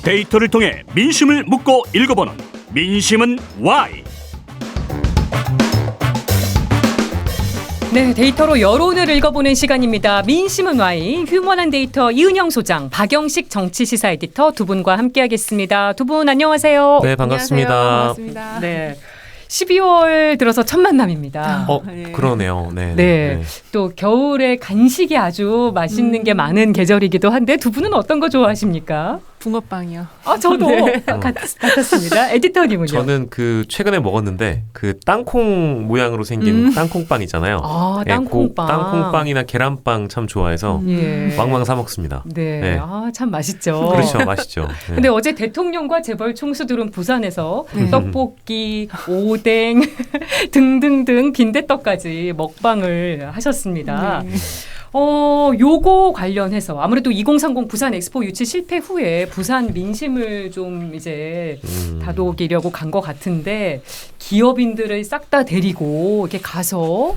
데이터를 통해 민심을 묻고 읽어보는 민심은 Y. 네, 데이터로 여론을 읽어보는 시간입니다. 민심은 Y, 휴먼한 데이터 이은영 소장, 박영식 정치시사 에디터 두 분과 함께하겠습니다. 두 분 안녕하세요. 네, 반갑습니다. 안녕하세요. 반갑습니다. 네, 12월 들어서 첫 만남입니다. 네. 그러네요. 네. 네, 또 겨울에 간식이 아주 맛있는 게 많은 계절이기도 한데 두 분은 어떤 거 좋아하십니까? 붕어빵이요. 아, 저도 네. 같았습니다. 에디터님은요? 저는 그 최근에 먹었는데 그 땅콩 모양으로 생긴 땅콩빵 있잖아요. 아, 네, 땅콩빵. 그 땅콩빵이나 계란빵 참 좋아해서 예. 왕왕 사 먹습니다. 네, 네. 아, 참 맛있죠. 그렇죠, 맛있죠. 네. 근데 어제 대통령과 재벌 총수들은 부산에서 떡볶이, 오뎅 등등등 빈대떡까지 먹방을 하셨습니다. 네. 요거 관련해서 아무래도 2030 부산 엑스포 유치 실패 후에 부산 민심을 좀 이제 다독이려고 간 것 같은데 기업인들을 싹 다 데리고 이렇게 가서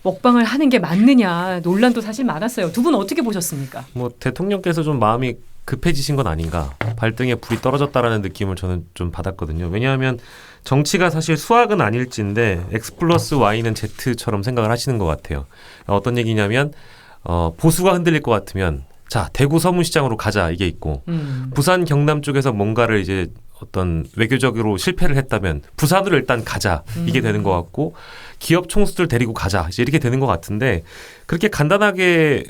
먹방을 하는 게 맞느냐 논란도 사실 많았어요. 두 분 어떻게 보셨습니까? 뭐 대통령께서 좀 마음이 급해지신 건 아닌가. 발등에 불이 떨어졌다라는 느낌을 저는 좀 받았거든요. 왜냐하면 정치가 사실 수학은 아닐진데 X 플러스 Y는 Z처럼 생각을 하시는 것 같아요. 어떤 얘기냐면 보수가 흔들릴 것 같으면 자 대구 서문시장으로 가자 이게 있고 부산 경남 쪽에서 뭔가를 이제 어떤 외교적으로 실패를 했다면 부산으로 일단 가자 이게 되는 것 같고 기업 총수들 데리고 가자 이제 이렇게 되는 것 같은데 그렇게 간단하게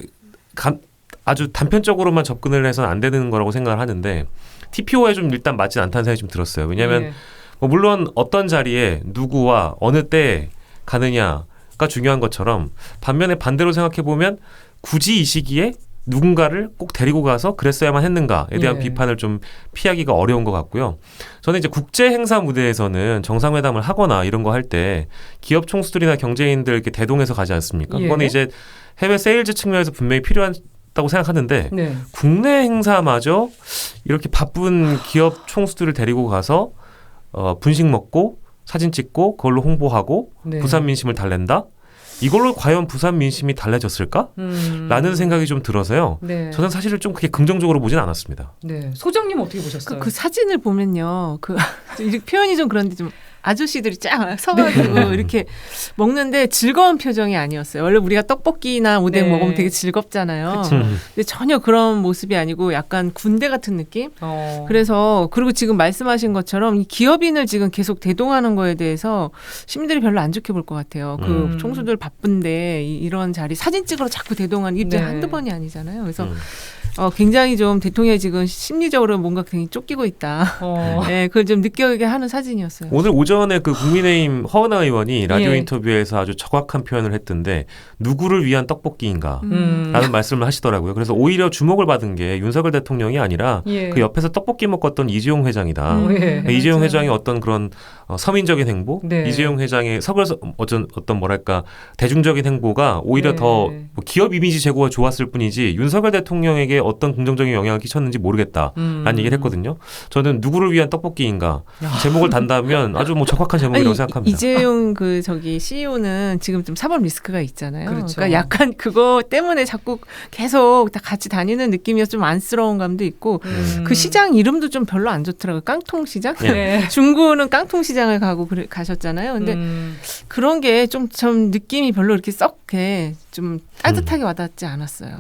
아주 단편적으로만 접근을 해서는 안 되는 거라고 생각을 하는데 TPO에 좀 일단 맞지 않다는 생각이 좀 들었어요. 왜냐하면 뭐 물론 어떤 자리에 누구와 어느 때 가느냐가 중요한 것처럼 반면에 반대로 생각해 보면 굳이 이 시기에 누군가를 꼭 데리고 가서 그랬어야만 했는가에 대한 비판을 좀 피하기가 어려운 것 같고요. 저는 이제 국제 행사 무대에서는 정상회담을 하거나 이런 거 할 때 기업 총수들이나 경제인들 이렇게 대동해서 가지 않습니까? 그거는 이제 해외 세일즈 측면에서 분명히 필요하다고 생각하는데 국내 행사마저 이렇게 바쁜 기업 총수들을 데리고 가서 분식 먹고 사진 찍고 그걸로 홍보하고 부산 민심을 달랜다? 이걸로 과연 부산 민심이 달래졌을까? 라는 생각이 좀 들어서요. 저는 사실은 좀 그렇게 긍정적으로 보진 않았습니다. 네. 소장님 어떻게 보셨어요? 그 사진을 보면요. 이렇게 표현이 좀 그런데 좀 아저씨들이 쫙 서가지고 이렇게 먹는데 즐거운 표정이 아니었어요. 원래 우리가 떡볶이나 오뎅 먹으면 되게 즐겁잖아요. 근데 전혀 그런 모습이 아니고 약간 군대 같은 느낌? 그래서 그리고 지금 말씀하신 것처럼 이 기업인을 지금 계속 대동하는 거에 대해서 시민들이 별로 안 좋게 볼 것 같아요. 그 총수들 바쁜데 이런 자리 사진 찍으러 자꾸 대동하는 이게 한두 번이 아니잖아요. 그래서 굉장히 좀 대통령이 지금 심리적으로 뭔가 굉장히 쫓기고 있다. 네, 그걸 좀 느끼게 하는 사진이었어요. 오늘 오전에 그 국민의힘 허은하 의원이 라디오 인터뷰에서 아주 정확한 표현을 했던데 누구를 위한 떡볶이인가 라는 말씀을 하시더라고요. 그래서 오히려 주목을 받은 게 윤석열 대통령이 아니라 그 옆에서 떡볶이 먹었던 이재용 회장이다. 이재용 회장의 어떤 그런 서민적인 행보, 이재용 회장의 어떤 뭐랄까 대중적인 행보가 오히려 더 기업 이미지 제고가 좋았을 뿐이지 윤석열 대통령에게 어떤 긍정적인 영향을 끼쳤는지 모르겠다라는 얘기를 했거든요. 저는 누구를 위한 떡볶이인가 제목을 단다면 아주 뭐 적확한 제목이라고 생각합니다. 이재용 CEO는 지금 좀 사법 리스크가 있잖아요. 그러니까 약간 그거 때문에 자꾸 계속 다 같이 다니는 느낌이어서 좀 안쓰러운 감도 있고 그 시장 이름도 좀 별로 안 좋더라고요. 깡통시장? 중구는 깡통시장을 가셨잖아요. 근데 그런 게 좀 느낌이 별로 이렇게 썩게 좀 따뜻하게 와닿지 않았어요.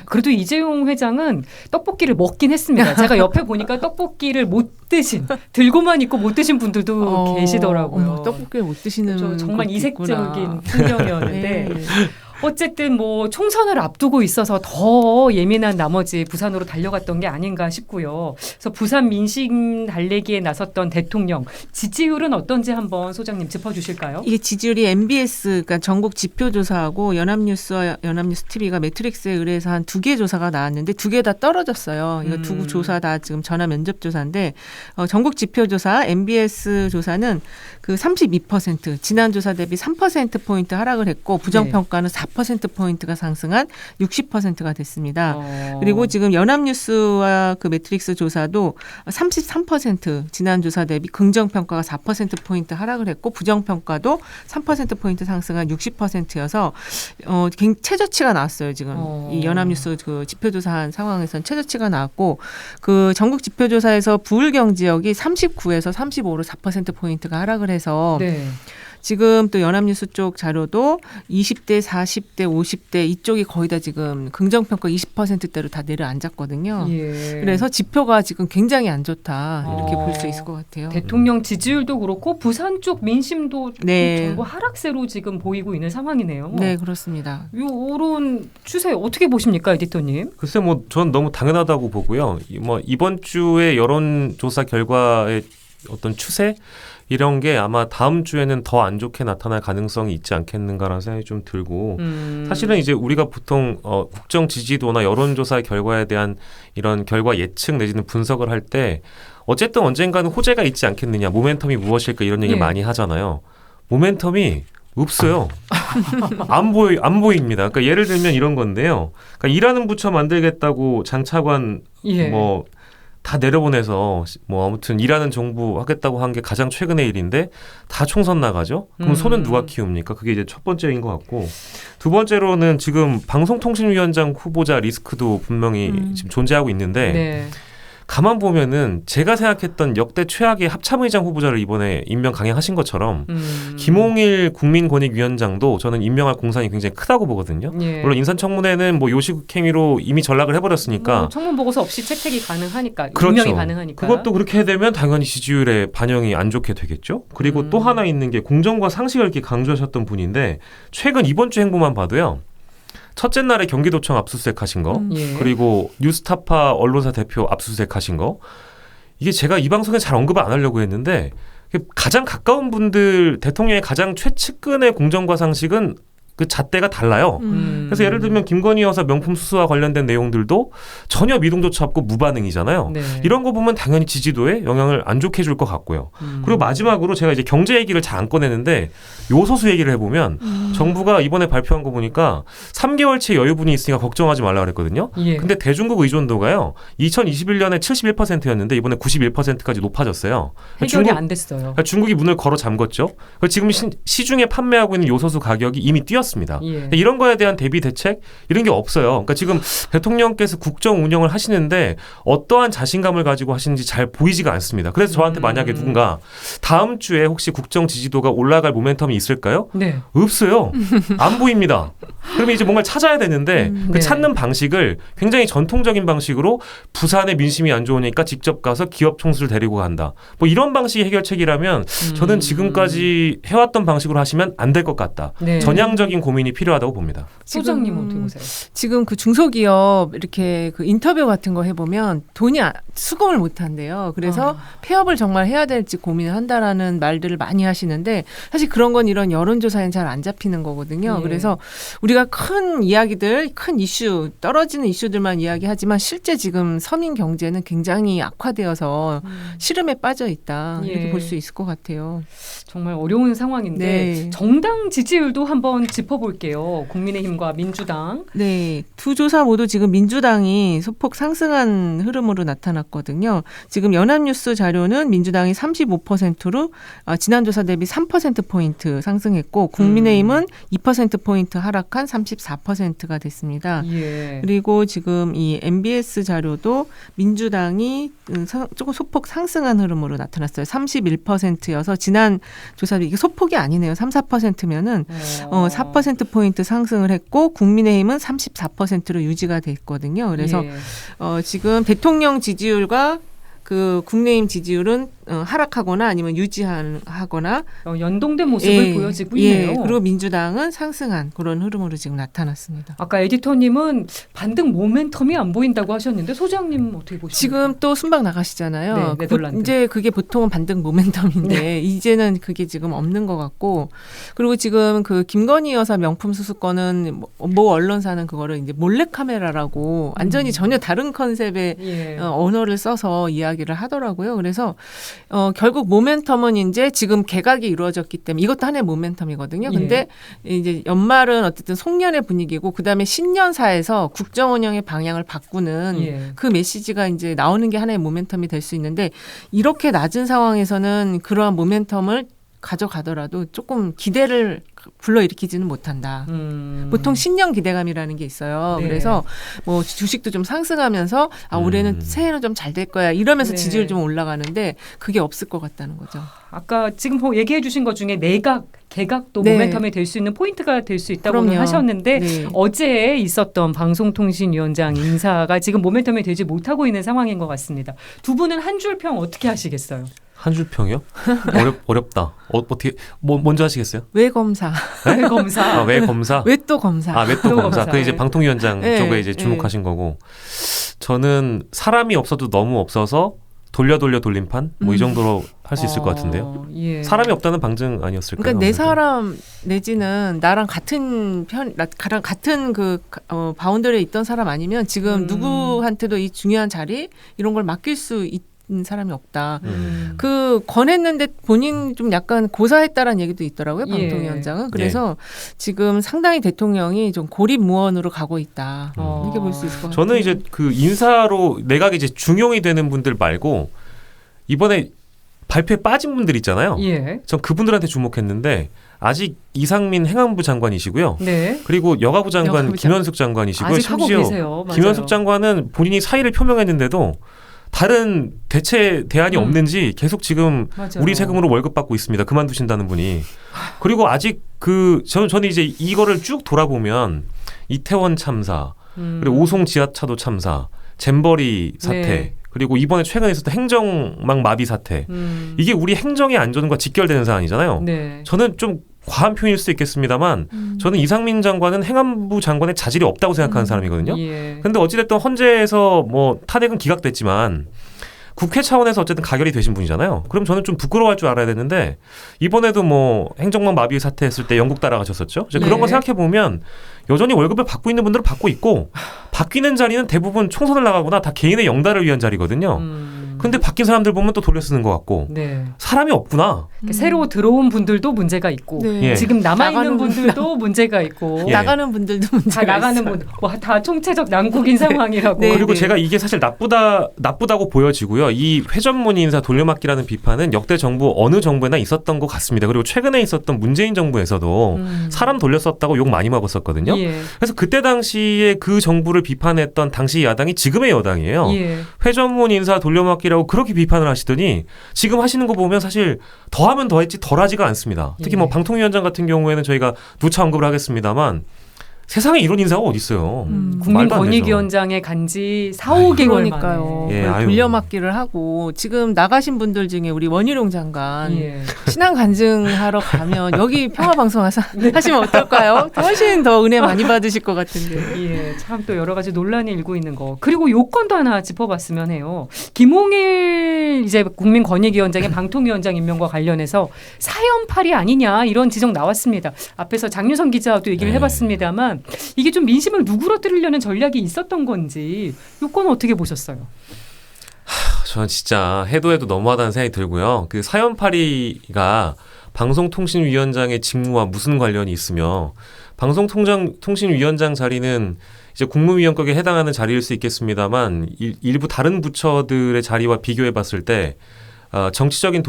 그래도 이재용 회장은 떡볶이를 먹긴 했습니다. 제가 옆에 보니까 떡볶이를 못 드신, 들고만 있고 못 드신 분들도 계시더라고요. 떡볶이를 못 드시는 정말 이색적인 풍경이었는데 어쨌든 뭐 총선을 앞두고 있어서 더 예민한 나머지 부산으로 달려갔던 게 아닌가 싶고요. 그래서 부산 민심 달래기에 나섰던 대통령 지지율은 어떤지 한번 소장님 짚어주실까요? 이게 지지율이 MBS 그러니까 전국 지표조사하고 연합뉴스와 연합뉴스 TV가 매트릭스에 의뢰해서 한 2개 조사가 나왔는데 2개 다 떨어졌어요. 이거 두 조사 다 지금 전화 면접 조사인데 전국 지표조사 MBS 조사는 그 32% 지난 조사 대비 3% 포인트 하락을 했고 부정평가는 4% 4%포인트가 상승한 60%가 됐습니다. 그리고 지금 연합뉴스와 그 매트릭스 조사도 33% 지난 조사 대비 긍정평가가 4%포인트 하락을 했고 부정평가도 3%포인트 상승한 60%여서 최저치가 나왔어요. 지금 이 연합뉴스 그 지표조사한 상황에서는 최저치가 나왔고 그 전국 지표조사에서 부울경 지역이 39에서 35로 4%포인트가 하락을 해서 네. 지금 또 연합뉴스 쪽 자료도 20대, 40대, 50대 이쪽이 거의 다 지금 긍정평가 20%대로 다 내려앉았거든요. 예. 그래서 지표가 지금 굉장히 안 좋다 이렇게 볼 수 있을 것 같아요. 대통령 지지율도 그렇고 부산 쪽 민심도 네. 전부 하락세로 지금 보이고 있는 상황이네요. 네, 그렇습니다. 이런 추세 어떻게 보십니까, 에디터님? 글쎄 뭐 전 너무 당연하다고 보고요. 뭐 이번 주에 여론조사 결과의 어떤 추세 이런 게 아마 다음 주에는 더 안 좋게 나타날 가능성이 있지 않겠는가라는 생각이 좀 들고 사실은 이제 우리가 보통 국정 지지도나 여론조사 결과에 대한 이런 결과 예측 내지는 분석을 할 때 어쨌든 언젠가는 호재가 있지 않겠느냐, 모멘텀이 무엇일까 이런 얘기 예. 많이 하잖아요. 모멘텀이 없어요. 안 보입니다. 그러니까 예를 들면 이런 건데요. 그러니까 일하는 부처 만들겠다고 장차관 예. 뭐 다 내려보내서 뭐 아무튼 일하는 정부 하겠다고 한 게 가장 최근의 일인데 다 총선 나가죠. 그럼 손은 누가 키웁니까? 그게 이제 첫 번째인 것 같고 두 번째로는 지금 방송통신위원장 후보자 리스크도 분명히 지금 존재하고 있는데 네. 가만 보면은 제가 생각했던 역대 최악의 합참의장 후보자를 이번에 임명 강행하신 것처럼 김홍일 국민권익위원장도 저는 임명할 공산이 굉장히 크다고 보거든요. 예. 물론 인사청문회는 뭐 요식행위로 이미 전락을 해버렸으니까 청문 보고서 없이 채택이 가능하니까, 그렇죠. 임명이 가능하니까. 그것도 그렇게 되면 당연히 지지율에 반영이 안 좋게 되겠죠. 그리고 또 하나 있는 게 공정과 상식을 이렇게 강조하셨던 분인데 최근 이번 주 행보만 봐도요. 첫째 날에 경기도청 압수수색하신 거, 예. 그리고 뉴스타파 언론사 대표 압수수색하신 거, 이게 제가 이 방송에 잘 언급을 안 하려고 했는데 가장 가까운 분들 대통령의 가장 최측근의 공정과 상식은 그 잣대가 달라요. 그래서 예를 들면 김건희 여사 명품 수수와 관련된 내용들도 전혀 미동조차 없고 무반응이잖아요. 네. 이런 거 보면 당연히 지지도에 영향을 안 좋게 줄 것 같고요. 그리고 마지막으로 제가 이제 경제 얘기를 잘 안 꺼내는데 요소수 얘기를 해보면 정부가 이번에 발표한 거 보니까 3개월치 여유분이 있으니까 걱정하지 말라 그랬거든요. 예. 근데 대중국 의존도가요. 2021년에 71%였는데 이번에 91%까지 높아졌어요. 해결이 안 됐어요. 그러니까 중국이 문을 걸어 잠궜죠. 지금 시중에 판매하고 있는 요소수 가격이 이미 뛰었습니다. 예. 이런 거에 대한 대비 대책 이런 게 없어요. 그러니까 지금 대통령께서 국정 운영을 하시는데 어떠한 자신감을 가지고 하시는지 잘 보이지가 않습니다. 그래서 저한테 만약에 누군가 다음 주에 혹시 국정 지지도가 올라갈 모멘텀이 있을까요? 네. 없어요. 안 보입니다. 그러면 이제 뭔가를 찾아야 되는데 그 네. 찾는 방식을 굉장히 전통적인 방식으로 부산의 민심이 안 좋으니까 직접 가서 기업 총수를 데리고 간다. 뭐 이런 방식의 해결책이라면 저는 지금까지 해왔던 방식으로 하시면 안 될 것 같다. 네. 전향적인 고민이 필요하다고 봅니다. 소장님 어떻게 보세요? 지금 그 중소기업 이렇게 그 인터뷰 같은 거 해보면 돈이 수긍을 못 한대요. 그래서 폐업을 정말 해야 될지 고민을 한다라는 말들을 많이 하시는데 사실 그런 건 이런 여론조사에는 잘 안 잡히는 거거든요. 예. 그래서 우리가 큰 이야기들, 큰 이슈, 떨어지는 이슈들만 이야기하지만 실제 지금 서민 경제는 굉장히 악화되어서 시름에 빠져 있다. 이렇게 예. 볼 수 있을 것 같아요. 정말 어려운 상황인데 네. 정당 지지율도 한번 짚어볼게요. 국민의힘과 민주당. 네, 두 조사 모두 지금 민주당이 소폭 상승한 흐름으로 나타났거든요. 지금 연합뉴스 자료는 민주당이 35%로 지난 조사 대비 3%포인트 상승했고 국민의힘은 2%포인트 하락한 34%가 됐습니다. 예. 그리고 지금 이 MBS 자료도 민주당이 조금 소폭 상승한 흐름으로 나타났어요. 31%여서 지난 조사 이게 소폭이 아니네요. 3, 4%면은 4%포인트 상승을 했고 국민의힘은 34%로 유지가 됐거든요. 그래서 예. 지금 대통령 지지율과 그 국민의힘 지지율은 하락하거나 아니면 유지하거나 연동된 모습을 보여지고 있네요. 예, 그리고 민주당은 상승한 그런 흐름으로 지금 나타났습니다. 아까 에디터님은 반등 모멘텀이 안 보인다고 하셨는데 소장님 어떻게 보십니까? 지금 또 순방 나가시잖아요. 네, 네덜란드. 이제 그게 보통은 반등 모멘텀인데 네. 이제는 그게 지금 없는 것 같고 그리고 지금 그 김건희 여사 명품 수수권은 뭐 언론사는 그거를 이제 몰래 카메라라고 완전히 전혀 다른 컨셉의 예. 언어를 써서 이야기를 하더라고요. 그래서 결국 모멘텀은 이제 지금 개각이 이루어졌기 때문에 이것도 하나의 모멘텀이거든요. 근데 이제 연말은 어쨌든 송년의 분위기고 그다음에 신년사에서 국정 운영의 방향을 바꾸는 그 메시지가 이제 나오는 게 하나의 모멘텀이 될 수 있는데 이렇게 낮은 상황에서는 그러한 모멘텀을 가져가더라도 조금 기대를 불러일으키지는 못한다. 보통 신년 기대감이라는 게 있어요. 네. 그래서 뭐 주식도 좀 상승하면서 올해는 새해는 좀 잘 될 거야 이러면서 네. 지지율 좀 올라가는데 그게 없을 것 같다는 거죠. 아까 지금 얘기해 주신 것 중에 내각, 개각도 네. 모멘텀이 될 수 있는 포인트가 될 수 있다고 그럼요. 하셨는데 네. 어제 있었던 방송통신위원장 인사가 지금 모멘텀이 되지 못하고 있는 상황인 것 같습니다. 두 분은 한 줄 평 어떻게 하시겠어요? 한 줄 평이요? 어렵다. 어떻게 먼저 하시겠어요? 왜 검사? 왜 검사? 왜 검사? 왜 또 검사? 왜 또 검사? 검사. 그 이제 방통위원장 네. 쪽에 이제 주목하신 거고 저는 사람이 없어도 너무 없어서 돌림판 뭐 이 정도로 할 수 있을 것 같은데요. 예. 사람이 없다는 방증 아니었을까요? 그러니까 내 아무래도? 사람 내지는 나랑 같은 같은 그 바운더리에 있던 사람 아니면 지금 누구한테도 이 중요한 자리 이런 걸 맡길 수 있는 사람이 없다. 그 권했는데 본인 좀 약간 고사했다라는 얘기도 있더라고요. 방통위원장은. 그래서 지금 상당히 대통령이 좀 고립무원으로 가고 있다. 이렇게 볼 수 있을 것 같아요. 저는 이제 그 인사로 내각에 이제 중용이 되는 분들 말고 이번에 발표에 빠진 분들 있잖아요. 예. 전 그분들한테 주목했는데 아직 이상민 행안부 장관이시고요. 네. 그리고 여가부 장관 여가부 김현숙 장관이시고요. 아직 하고 심지어 계세요. 맞아요. 김현숙 장관은 본인이 사의를 표명했는데도 다른 대체 대안이 없는지 계속 지금 맞아요. 우리 세금으로 월급 받고 있습니다. 그만두신다는 분이. 그리고 아직 저는 이제 이거를 쭉 돌아보면 이태원 참사, 그리고 오송 지하차도 참사, 잼버리 사태, 네. 그리고 이번에 최근에 있었던 행정망 마비 사태. 이게 우리 행정의 안전과 직결되는 사안이잖아요. 네. 저는 좀 과한 표현일 수도 있겠습니다만 저는 이상민 장관은 행안부 장관의 자질이 없다고 생각하는 사람이거든요. 예. 근데 어찌됐든 헌재에서 뭐 탄핵은 기각됐지만 국회 차원에서 어쨌든 가결이 되신 분이잖아요. 그럼 저는 좀 부끄러워할 줄 알아야 되는데 이번에도 뭐 행정망 마비 사태했을 때 영국 따라가셨었죠. 이제 그런 네. 거 생각해 보면 여전히 월급을 받고 있는 분들은 받고 있고 바뀌는 자리는 대부분 총선을 나가거나 다 개인의 영달을 위한 자리거든요. 근데 바뀐 사람들 보면 또 돌려 쓰는 것 같고 네. 사람이 없구나. 새로 들어온 분들도 문제가 있고 네. 예. 지금 남아 있는 나가는 분들도 문제가 있고 예. 나가는 분들도 다 문제가 나가는 있어요. 분, 다 총체적 난국인 상황이라고. 네. 그리고 제가 이게 사실 나쁘다고 보여지고요. 이 회전문의 인사 돌려막기라는 비판은 역대 정부 어느 정부에나 있었던 것 같습니다. 그리고 최근에 있었던 문재인 정부에서도 사람 돌려 썼다고 욕 많이 먹었었거든요. 예. 그래서 그때 당시에 그 정부를 비판했던 당시 야당이 지금의 여당이에요. 예. 회전문 인사 돌려막기라고 그렇게 비판을 하시더니 지금 하시는 거 보면 사실 더하면 더했지 덜하지가 않습니다. 특히 뭐 예. 방통위원장 같은 경우에는 저희가 누차 언급을 하겠습니다만 세상에 이런 인사가 어디 있어요. 국민권익위원장에 간지 4, 5개월 그러니까요. 만에. 예, 그걸 아유. 돌려막기를 하고 지금 나가신 분들 중에 우리 원희룡 장관 예. 신앙 간증하러 가면 여기 평화방송 하시면 어떨까요? 훨씬 더 은혜 많이 받으실 것 같은데. 예, 참 또 여러 가지 논란이 일고 있는 거. 그리고 요건도 하나 짚어봤으면 해요. 김홍일 이제 국민권익위원장의 방통위원장 임명과 관련해서 사연팔이 아니냐 이런 지적 나왔습니다. 앞에서 장유선 기자도 얘기를 해봤습니다만 이게 좀 민심을 누그러뜨리려는 전략이 있었던 건지 요건 어떻게 보셨어요? 저는 진짜 해도 너무하다는 생각이 들고요. 그 사연팔이가 방송통신위원장의 직무와 무슨 관련이 있으며 방송통신위원장 자리는 이제 국무위원격에 해당하는 자리일 수 있겠습니다만 일부 다른 부처들의 자리와 비교해 봤을 때 정치적인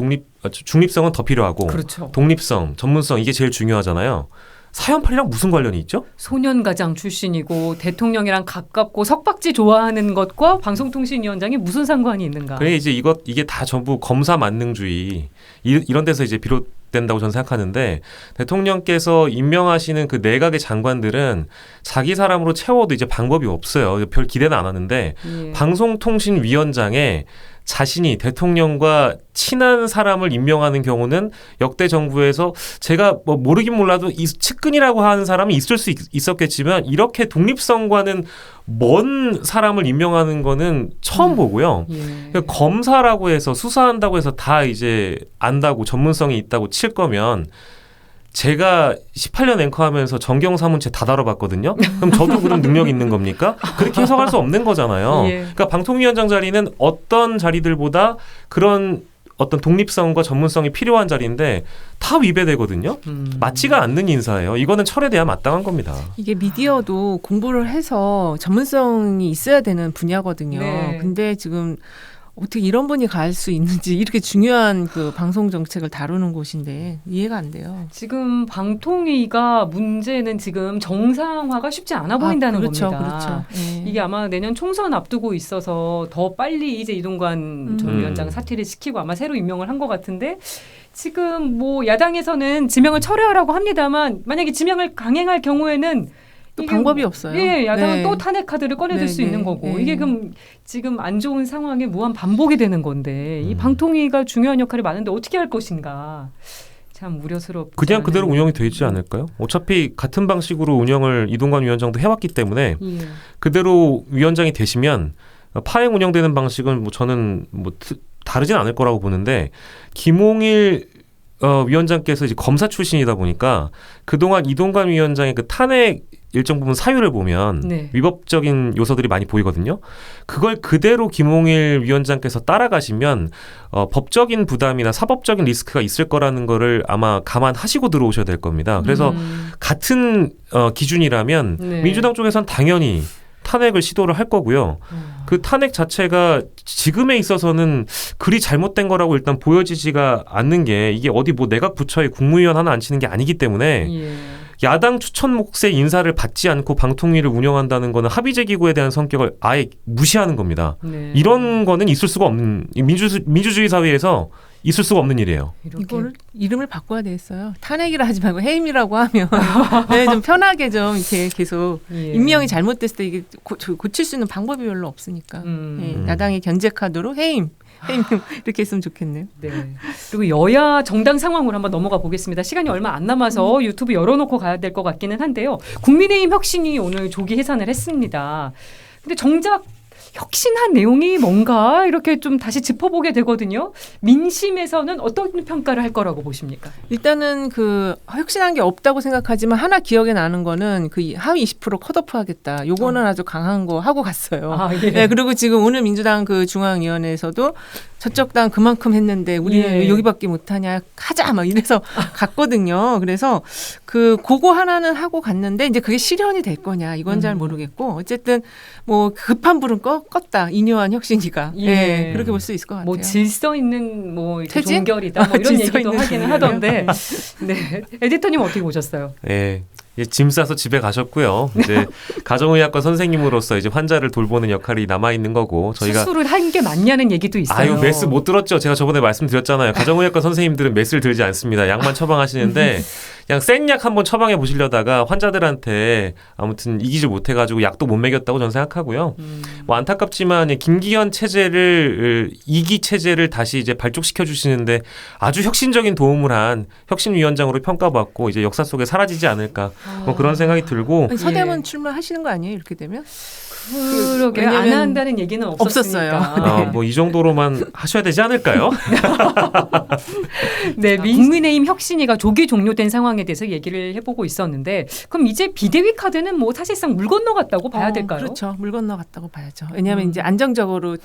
중립성은 더 필요하고 그렇죠. 독립성, 전문성 이게 제일 중요하잖아요. 사연팔이랑 무슨 관련이 있죠? 소년가장 출신이고 대통령이랑 가깝고 석박지 좋아하는 것과 방송통신위원장이 무슨 상관이 있는가? 그래 이제 이게 다 전부 검사 만능주의 이런 데서 이제 비롯된다고 저는 생각하는데 대통령께서 임명하시는 그 내각의 장관들은 자기 사람으로 채워도 이제 방법이 없어요. 별 기대는 안 하는데 예. 방송통신위원장에 자신이 대통령과 친한 사람을 임명하는 경우는 역대 정부에서 제가 뭐 모르긴 몰라도 측근이라고 하는 사람이 있을 수 있었겠지만 이렇게 독립성과는 먼 사람을 임명하는 거는 처음 보고요. 예. 그러니까 검사라고 해서 수사한다고 해서 다 이제 안다고 전문성이 있다고 칠 거면 제가 18년 앵커하면서 정경사문체 다 다뤄봤거든요. 그럼 저도 그런 능력이 있는 겁니까? 그렇게 해석할 수 없는 거잖아요. 예. 그러니까 방통위원장 자리는 어떤 자리들보다 그런 어떤 독립성과 전문성이 필요한 자리인데 다 위배되거든요. 맞지가 않는 인사예요. 이거는 철회돼야 마땅한 겁니다. 이게 미디어도 공부를 해서 전문성이 있어야 되는 분야거든요. 네. 근데 지금 어떻게 이런 분이 갈 수 있는지 이렇게 중요한 그 방송 정책을 다루는 곳인데 이해가 안 돼요. 지금 방통위가 문제는 지금 정상화가 쉽지 않아 보인다는 그렇죠, 겁니다. 그렇죠. 예. 이게 아마 내년 총선 앞두고 있어서 더 빨리 이제 이동관 전 위원장 사퇴를 시키고 아마 새로 임명을 한 것 같은데 지금 뭐 야당에서는 지명을 철회하라고 합니다만 만약에 지명을 강행할 경우에는 또 이게 방법이 없어요. 예, 야당은 네. 또 탄핵 카드를 꺼내들 수 네, 있는 네, 거고 네. 이게 그럼 지금 안 좋은 상황에 무한 반복이 되는 건데 이 방통위가 중요한 역할을 많은데 어떻게 할 것인가 참 우려스럽지 그냥 그대로 않은. 운영이 되지 않을까요? 어차피 같은 방식으로 운영을 이동관 위원장도 해왔기 때문에 예. 그대로 위원장이 되시면 파행 운영되는 방식은 뭐 저는 뭐 다르진 않을 거라고 보는데 김홍일 위원장께서 이제 검사 출신이다 보니까 그동안 이동관 위원장의 그 탄핵 일정 부분 사유를 보면 네. 위법적인 요소들이 많이 보이거든요. 그걸 그대로 김홍일 위원장께서 따라가시면 법적인 부담이나 사법적인 리스크가 있을 거라는 거를 아마 감안하시고 들어오셔야 될 겁니다. 그래서 같은 기준이라면 네. 민주당 쪽에서는 당연히 탄핵을 시도를 할 거고요. 그 탄핵 자체가 지금에 있어서는 그리 잘못된 거라고 일단 보여지지가 않는 게 이게 어디 뭐 내각 부처에 국무위원 하나 앉히는 게 아니기 때문에 예. 야당 추천 몫의 인사를 받지 않고 방통위를 운영한다는 거는 합의제 기구에 대한 성격을 아예 무시하는 겁니다. 네. 이런 거는 있을 수가 없는 민주주의 사회에서 있을 수가 없는 일이에요. 이렇게. 이거를 이름을 바꿔야 되겠어요. 탄핵이라 하지 말고 해임이라고 하면 네, 좀 편하게 좀 이렇게 계속 예. 임명이 잘못됐을 때 이게 고칠 수 있는 방법이 별로 없으니까 예, 야당의 견제 카드로 해임 이렇게 했으면 좋겠네요. 네. 그리고 여야 정당 상황으로 한번 넘어가 보겠습니다. 시간이 얼마 안 남아서 유튜브 열어놓고 가야 될 것 같기는 한데요. 국민의힘 혁신이 오늘 조기 해산을 했습니다. 근데 정작 혁신한 내용이 뭔가 이렇게 좀 다시 짚어보게 되거든요. 민심에서는 어떤 평가를 할 거라고 보십니까? 일단은 그 혁신한 게 없다고 생각하지만 하나 기억에 나는 거는 그 하위 20% 컷오프하겠다. 요거는 아주 강한 거 하고 갔어요. 아, 예. 네, 그리고 지금 오늘 민주당 그 중앙위원회에서도 저쪽 당 그만큼 했는데 우리는 예. 왜 여기밖에 못하냐 하자 막 이래서 갔거든요. 그래서 그거 하나는 하고 갔는데 이제 그게 실현이 될 거냐 이건 잘 모르겠고 어쨌든 뭐 급한 불은 껐다 이뇨한 혁신이가 예. 예, 그렇게 볼 수 있을 것 같아요. 뭐 질서 있는 뭐 이렇게 태진? 종결이다 뭐 이런 질서 얘기도 있는 하기는 종결이요? 하던데. 네. 에디터님 어떻게 보셨어요? 예. 짐 싸서 집에 가셨고요. 이제 가정의학과 선생님으로서 이제 환자를 돌보는 역할이 남아 있는 거고 저희가 수술을 한 게 맞냐는 얘기도 있어요. 아유 메스 못 들었죠. 제가 저번에 말씀드렸잖아요. 가정의학과 선생님들은 메스를 들지 않습니다. 약만 처방하시는데 그냥 센 약 한번 처방해 보시려다가 환자들한테 아무튼 이기질 못해가지고 약도 못 먹였다고 저는 생각하고요. 뭐 안타깝지만 김기현 체제를 2기 체제를 다시 이제 발족시켜 주시는데 아주 혁신적인 도움을 한 혁신위원장으로 평가받고 이제 역사 속에 사라지지 않을까 뭐 그런 생각이 들고 아니, 서대문 예. 출마하시는 거 아니에요? 이렇게 되면? 그러게 안 왜냐면 한다는 얘기는 없었으니까. 없었어요. 뭐 이 정도로만 하셔야 되지 않을까요? 네, 국민의힘 혁신위가 조기 종료된 상황에 대해서 얘기를 해보고 있었는데 그럼 이제 비대위 카드는 뭐 사실상 물 건너갔다고 봐야 될까요? 그렇죠. 물 건너갔다고 봐야죠. 왜냐하면 이제 안정적으로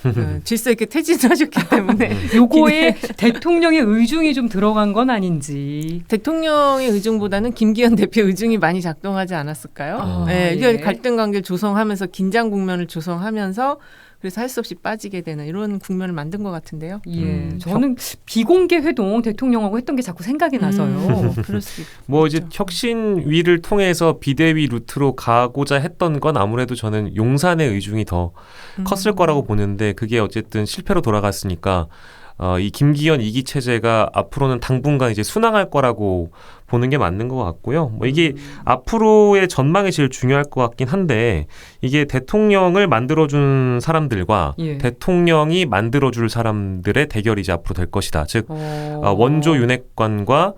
질서 있게 퇴진을 하셨기 때문에 요거에 대통령의 의중이 좀 들어간 건 아닌지. 대통령의 의중보다는 김기현 대표 의중이 많이 작동하지 않았을까요? 아, 네, 예. 이게 갈등 관계를 조성하면서 긴장 국면을 조성하면서 그래서 할 수 없이 빠지게 되는 이런 국면을 만든 것 같은데요. 예, 저는 비공개 회동 대통령하고 했던 게 자꾸 생각이 나서요. 그럴 수 있죠. 뭐 이제 혁신위를 통해서 비대위 루트로 가고자 했던 건 아무래도 저는 용산의 의중이 더 컸을 거라고 보는데 그게 어쨌든 실패로 돌아갔으니까 이 김기현 2기 체제가 앞으로는 당분간 이제 순항할 거라고 보는 게 맞는 것 같고요. 뭐 이게 앞으로의 전망이 제일 중요할 것 같긴 한데 이게 대통령을 만들어준 사람들과 예. 대통령이 만들어줄 사람들의 대결이 이제 앞으로 될 것이다. 즉 원조 윤핵관과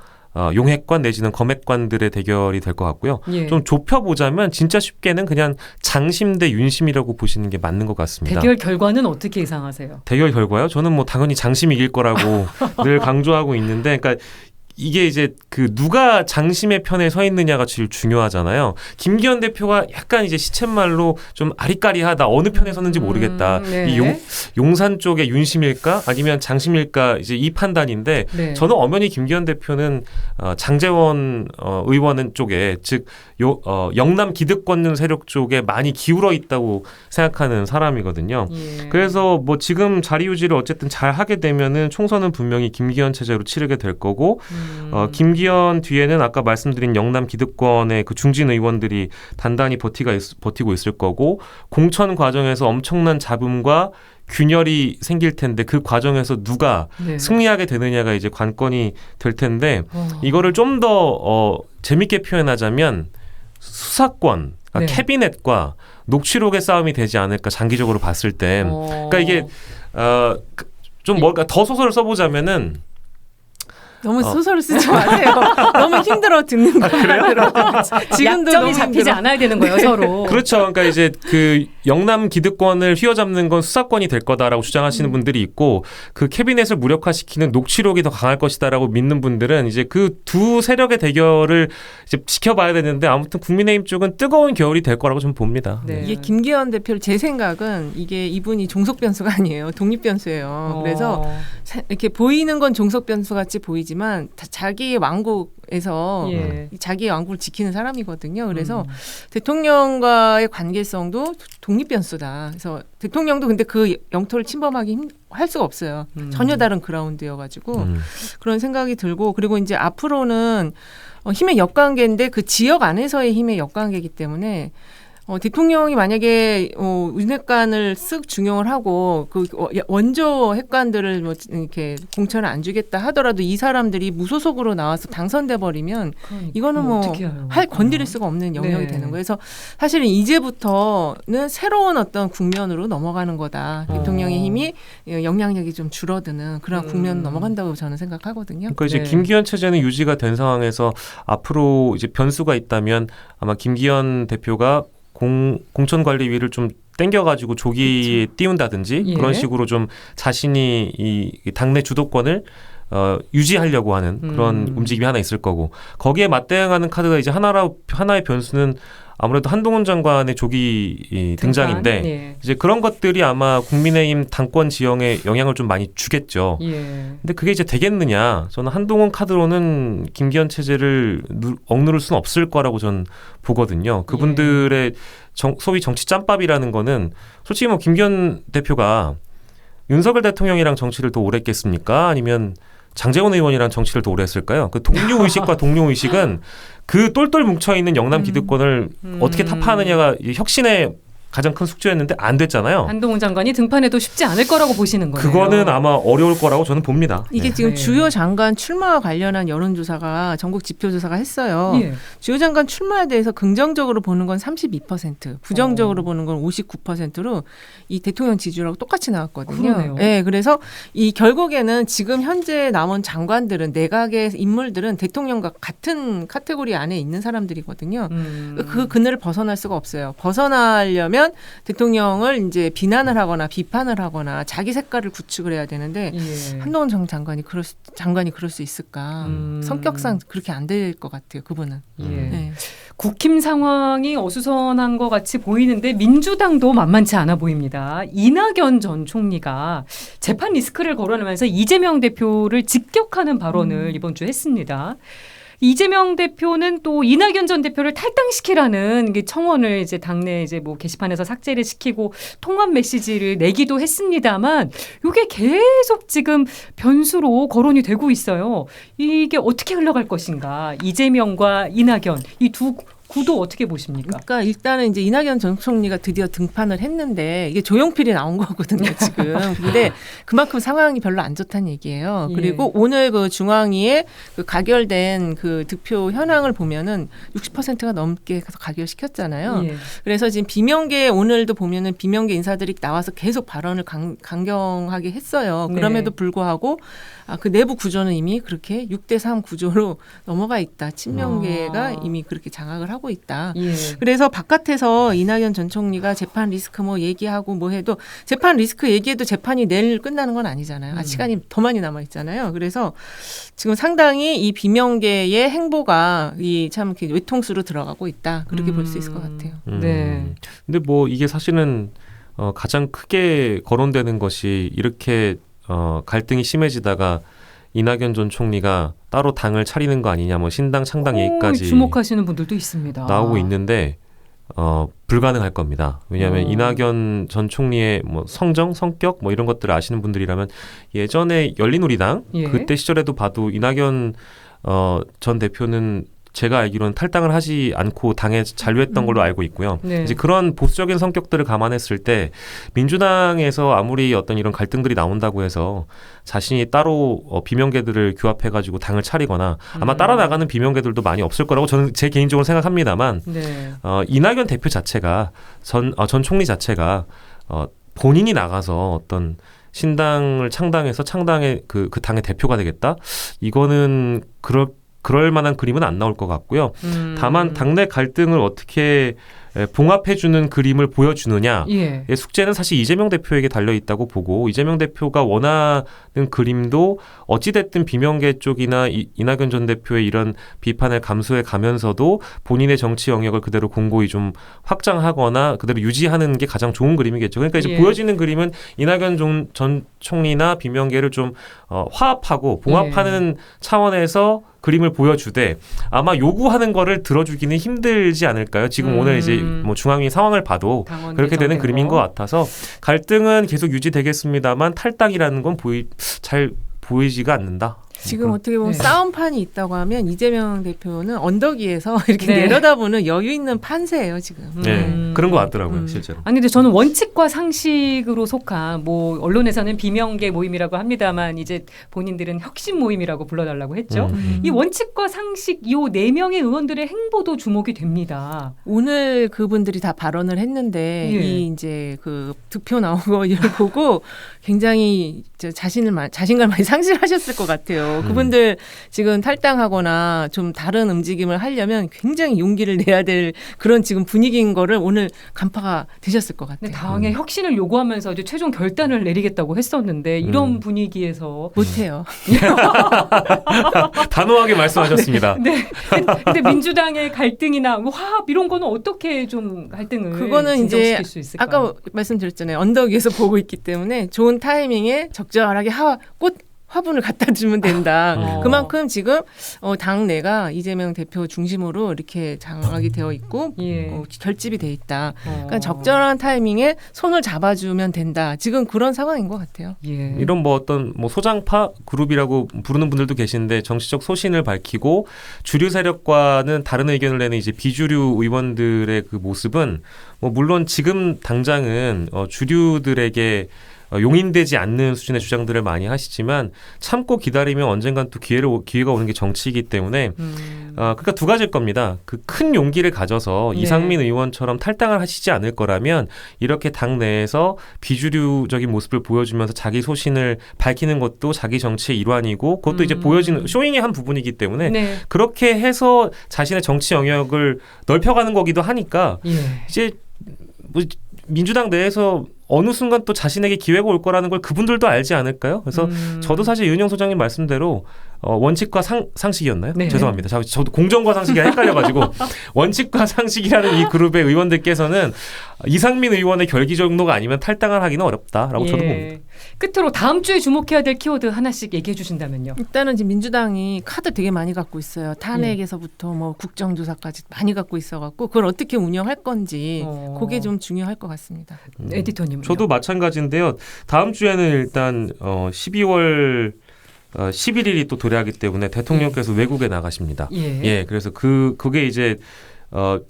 용핵관 내지는 검핵관들의 대결이 될 것 같고요. 예. 좀 좁혀보자면 진짜 쉽게는 그냥 장심 대 윤심이라고 보시는 게 맞는 것 같습니다. 대결 결과는 어떻게 예상하세요? 대결 결과요? 저는 뭐 당연히 장심이 이길 거라고 늘 강조하고 있는데 그러니까 이게 이제 그 누가 장심의 편에 서 있느냐가 제일 중요하잖아요. 김기현 대표가 약간 이제 시쳇말로 좀 아리까리하다. 어느 편에 섰는지 모르겠다. 네. 이 용산 쪽의 윤심일까 아니면 장심일까 이제 이 판단인데 네. 저는 엄연히 김기현 대표는 장제원 의원 쪽에 즉 영남 기득권 세력 쪽에 많이 기울어 있다고 생각하는 사람이거든요. 예. 그래서 뭐 지금 자리 유지를 어쨌든 잘 하게 되면은 총선은 분명히 김기현 체제로 치르게 될 거고 김기현 뒤에는 아까 말씀드린 영남 기득권의 그 중진 의원들이 단단히 버티고 있을 거고 공천 과정에서 엄청난 잡음과 균열이 생길 텐데 그 과정에서 누가 네. 승리하게 되느냐가 이제 관건이 될 텐데 이거를 좀 더 재밌게 표현하자면 수사권, 그러니까 네. 캐비넷과 녹취록의 싸움이 되지 않을까 장기적으로 봤을 때. 그러니까 이게 좀 뭔가 더 소설을 써보자면은 너무 소설을 쓰지 마세요. 너무 힘들어 듣는 거. 그래요? 지금도 약점이 너무 잡히지 힘들어. 않아야 되는 거예요, 서로. 그렇죠. 그러니까 이제 그 영남 기득권을 휘어잡는 건 수사권이 될 거다라고 주장하시는 분들이 있고 그 캐비넷을 무력화시키는 녹취록이 더 강할 것이다라고 믿는 분들은 이제 그 두 세력의 대결을 이제 지켜봐야 되는데 아무튼 국민의힘 쪽은 뜨거운 겨울이 될 거라고 좀 봅니다. 네. 이게 김기현 대표를 제 생각은 이게 이분이 종속 변수가 아니에요. 독립 변수예요. 그래서 이렇게 보이는 건 종속 변수 같이 보이지만 자기의 왕국에서 예. 자기의 왕국을 지키는 사람이거든요. 그래서 대통령과의 관계성도 독립 변수다. 그래서 대통령도 근데 그 영토를 침범하기 할 수가 없어요. 전혀 다른 그라운드여가지고 그런 생각이 들고 그리고 이제 앞으로는 힘의 역관계인데 그 지역 안에서의 힘의 역관계이기 때문에 대통령이 만약에 윤핵관을 쓱 중용을 하고 그 원조 핵관들을 뭐 이렇게 공천을 안 주겠다 하더라도 이 사람들이 무소속으로 나와서 당선돼 버리면 이거는 뭐 건드릴 수가 없는 영역이 네. 되는 거예요. 그래서 사실은 이제부터는 새로운 어떤 국면으로 넘어가는 거다. 대통령의 힘이 영향력이 좀 줄어드는 그런 국면으로 넘어간다고 저는 생각하거든요. 그러니까 이제 네. 김기현 체제는 유지가 된 상황에서 앞으로 이제 변수가 있다면 아마 김기현 대표가 공천관리위를 좀 땡겨가지고 조기에 띄운다든지 예. 그런 식으로 좀 자신이 이 당내 주도권을 유지하려고 하는 그런 움직임이 하나 있을 거고 거기에 맞대응하는 카드가 이제 하나의 변수는 아무래도 한동훈 장관의 조기 등장인데 네. 이제 그런 것들이 아마 국민의힘 당권 지형에 영향을 좀 많이 주겠죠. 예. 근데 그게 이제 되겠느냐? 저는 한동훈 카드로는 김기현 체제를 억누를 수는 없을 거라고 저는 보거든요. 그분들의 소위 정치 짬밥이라는 거는 솔직히 뭐 김기현 대표가 윤석열 대통령이랑 정치를 더 오래 했겠습니까? 아니면 장제원 의원이랑 정치를 더 오래 했을까요? 그 동료의식과 동료의식은 그 똘똘 뭉쳐있는 영남 기득권을 어떻게 타파하느냐가 혁신의 가장 큰 숙제였는데 안 됐잖아요. 한동훈 장관이 등판해도 쉽지 않을 거라고 보시는 거예요. 그거는 아마 어려울 거라고 저는 봅니다. 이게 네. 지금 네. 주요 장관 출마와 관련한 여론조사가 전국 지표조사가 했어요. 예. 주요 장관 출마에 대해서 긍정적으로 보는 건 32%, 부정적으로 보는 건 59%로 이 대통령 지지율하고 똑같이 나왔거든요. 그러네요. 네, 그래서 이 결국에는 지금 현재 남은 장관들은 내각의 인물들은 대통령과 같은 카테고리 안에 있는 사람들이거든요. 그 그늘을 벗어날 수가 없어요. 벗어나려면 대통령을 이제 비난을 하거나 비판을 하거나 자기 색깔을 구축을 해야 되는데 예. 한동훈 장관이 그럴 수 있을까? 성격상 그렇게 안 될 것 같아요. 그분은. 예. 네. 국힘 상황이 어수선한 것 같이 보이는데 민주당도 만만치 않아 보입니다. 이낙연 전 총리가 재판 리스크를 거론하면서 이재명 대표를 직격하는 발언을 이번 주 했습니다. 이재명 대표는 또 이낙연 전 대표를 탈당시키라는 청원을 이제 당내 이제 뭐 게시판에서 삭제를 시키고 통합 메시지를 내기도 했습니다만 이게 계속 지금 변수로 거론이 되고 있어요. 이게 어떻게 흘러갈 것인가? 이재명과 이낙연 이 두 구도 어떻게 보십니까? 그러니까 일단은 이제 이낙연 전 총리가 드디어 등판을 했는데 이게 조용필이 나온 거거든요, 지금. 근데 그만큼 상황이 별로 안 좋다는 얘기예요. 예. 그리고 오늘 그 중앙위에 그 가결된 그 득표 현황을 보면은 60%가 넘게 가결시켰잖아요. 예. 그래서 지금 비명계 오늘도 보면은 비명계 인사들이 나와서 계속 발언을 강경하게 했어요. 그럼에도 불구하고 그 내부 구조는 이미 그렇게 6대3 구조로 넘어가 있다. 친명계가 이미 그렇게 장악을 하고 하고 있다. 예. 그래서 바깥에서 이낙연 전 총리가 재판 리스크 뭐 얘기하고 뭐 해도 재판 리스크 얘기해도 재판이 내일 끝나는 건 아니잖아요. 시간이 더 많이 남아 있잖아요. 그래서 지금 상당히 이 비명계의 행보가 이 참 외통수로 들어가고 있다. 그렇게 볼 수 있을 것 같아요. 네. 근데 뭐 이게 사실은 가장 크게 거론되는 것이 이렇게 갈등이 심해지다가 이낙연 전 총리가 따로 당을 차리는 거 아니냐, 뭐 신당 창당 얘기까지 주목하시는 분들도 있습니다. 나오고 있는데 불가능할 겁니다. 왜냐하면 이낙연 전 총리의 뭐 성정, 성격 뭐 이런 것들을 아시는 분들이라면 예전에 열린우리당 예. 그때 시절에도 봐도 이낙연 전 대표는 제가 알기로는 탈당을 하지 않고 당에 잔류했던 걸로 알고 있고요. 네. 이제 그런 보수적인 성격들을 감안했을 때 민주당에서 아무리 어떤 이런 갈등들이 나온다고 해서 자신이 따로 비명계들을 규합해가지고 당을 차리거나 아마 따라 나가는 비명계들도 많이 없을 거라고 저는 제 개인적으로 생각합니다만 네. 이낙연 대표 자체가 전 총리 자체가 본인이 나가서 어떤 신당을 창당해서 창당의 그 당의 대표가 되겠다? 이거는 그럴 만한 그림은 안 나올 것 같고요. 다만 당내 갈등을 어떻게 봉합해주는 그림을 보여주느냐. 예. 숙제는 사실 이재명 대표에게 달려있다고 보고 이재명 대표가 원하는 그림도 어찌됐든 비명계 쪽이나 이낙연 전 대표의 이런 비판을 감수해 가면서도 본인의 정치 영역을 그대로 공고히 좀 확장하거나 그대로 유지하는 게 가장 좋은 그림이겠죠. 그러니까 이제 예. 보여지는 그림은 이낙연 전 총리나 비명계를 좀 화합하고 봉합하는 차원에서 그림을 보여주되 아마 요구하는 거를 들어주기는 힘들지 않을까요? 지금 오늘 이제 뭐 중앙위 상황을 봐도 그렇게 되는 그림인 것 같아서 갈등은 계속 유지되겠습니다만 탈당이라는 건 잘 보이지가 않는다. 지금 어떻게 보면 네. 싸움판이 있다고 하면 이재명 대표는 언덕 위에서 이렇게 네. 내려다보는 여유 있는 판세예요 지금. 네, 그런 것 같더라고요, 실제로. 아니 근데 저는 원칙과 상식으로 속한 뭐 언론에서는 비명계 모임이라고 합니다만 이제 본인들은 혁신 모임이라고 불러달라고 했죠. 이 원칙과 상식 이 4명의 의원들의 행보도 주목이 됩니다. 오늘 그분들이 다 발언을 했는데 예. 이 이제 그 득표 나온 거 이걸 보고 굉장히 자신감 많이 상실하셨을 것 같아요. 그분들 지금 탈당하거나 좀 다른 움직임을 하려면 굉장히 용기를 내야 될 그런 지금 분위기인 거를 오늘 간파가 되셨을 것 근데 같아요. 당의 혁신을 요구하면서 이제 최종 결단을 내리겠다고 했었는데 이런 분위기에서 못해요. 단호하게 말씀하셨습니다. 네. 근데 민주당의 갈등이나 뭐 화합 이런 거는 어떻게 좀 갈등을 그거는 이제 진정시킬 수 있을까요? 아까 말씀드렸잖아요. 언덕 위에서 보고 있기 때문에 좋은 타이밍에 적절하게 화분을 갖다 주면 된다. 그만큼 지금 당내가 이재명 대표 중심으로 이렇게 장악이 되어 있고 예. 결집이 돼 있다. 그러니까 적절한 타이밍에 손을 잡아주면 된다. 지금 그런 상황인 것 같아요. 예. 이런 뭐 어떤 뭐 소장파 그룹이라고 부르는 분들도 계신데 정치적 소신을 밝히고 주류 세력과는 다른 의견을 내는 이제 비주류 의원들의 그 모습은 뭐 물론 지금 당장은 주류들에게 용인되지 않는 수준의 주장들을 많이 하시지만 참고 기다리면 언젠간 또 기회가 오는 게 정치이기 때문에 그러니까 두 가지일 겁니다. 그 큰 용기를 가져서 네. 이상민 의원처럼 탈당을 하시지 않을 거라면 이렇게 당 내에서 비주류적인 모습을 보여주면서 자기 소신을 밝히는 것도 자기 정치의 일환이고 그것도 이제 보여지는 쇼잉의 한 부분이기 때문에 네. 그렇게 해서 자신의 정치 영역을 넓혀가는 거기도 하니까 예. 이제 뭐 민주당 내에서 어느 순간 또 자신에게 기회가 올 거라는 걸 그분들도 알지 않을까요? 그래서 저도 사실 윤영 소장님 말씀대로 원칙과 상식이었나요? 네. 죄송합니다. 저도 공정과 상식이 헷갈려가지고 원칙과 상식이라는 이 그룹의 의원들께서는 이상민 의원의 결기 정도가 아니면 탈당을 하기는 어렵다라고 저도 봅니다. 끝으로 다음 주에 주목해야 될 키워드 하나씩 얘기해 주신다면요. 일단은 지금 민주당이 카드 되게 많이 갖고 있어요. 탄핵에서부터 뭐 국정조사까지 많이 갖고 있어갖고 그걸 어떻게 운영할 건지 그게 좀 중요할 것 같습니다. 에디터님. 저도 마찬가지인데요. 다음 주에는 일단 12월 11일이 또 도래하기 때문에 대통령께서 외국에 나가십니다. 예. 그래서 그게 이제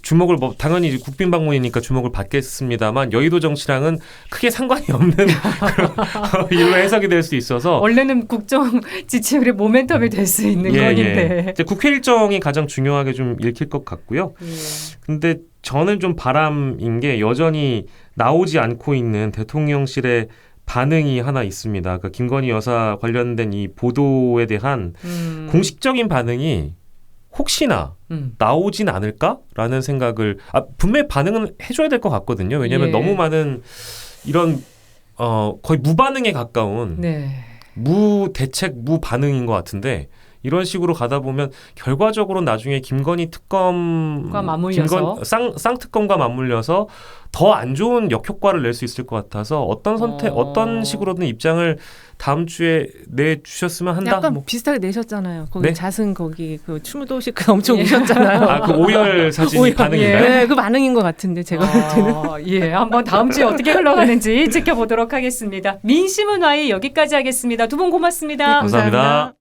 주목을 당연히 이제 국빈 방문이니까 주목을 받겠습니다만 여의도 정치랑은 크게 상관이 없는 그런 일로 해석이 될 수 있어서 원래는 국정 지지율의 모멘텀이 될 수 있는 건인데. 이제 국회 일정이 가장 중요하게 좀 읽힐 것 같고요. 근데 저는 좀 바람인 게 여전히 나오지 않고 있는 대통령실의 반응이 하나 있습니다. 그러니까 김건희 여사 관련된 이 보도에 대한 공식적인 반응이 혹시나 나오진 않을까라는 생각을 분명히 반응은 해줘야 될 것 같거든요. 왜냐하면 예. 너무 많은 이런 거의 무반응에 가까운 네. 무대책 무반응인 것 같은데 이런 식으로 가다 보면 결과적으로 나중에 김건희 특검과 맞물려서 쌍특검과 맞물려서 더 안 좋은 역효과를 낼 수 있을 것 같아서 어떤 어떤 식으로든 입장을 다음 주에 내주셨으면 한다. 약간 뭐. 비슷하게 내셨잖아요. 거기 네? 자승 거기 그 추무도식 그 엄청 우셨잖아요. 그 오열 사진이 오열, 반응인가요? 네, 그 반응인 것 같은데 제가 볼 때는. 예, 한번 다음 주에 어떻게 흘러가는지 지켜보도록 하겠습니다. 민심은 와이 여기까지 하겠습니다. 두 분 고맙습니다. 네, 감사합니다.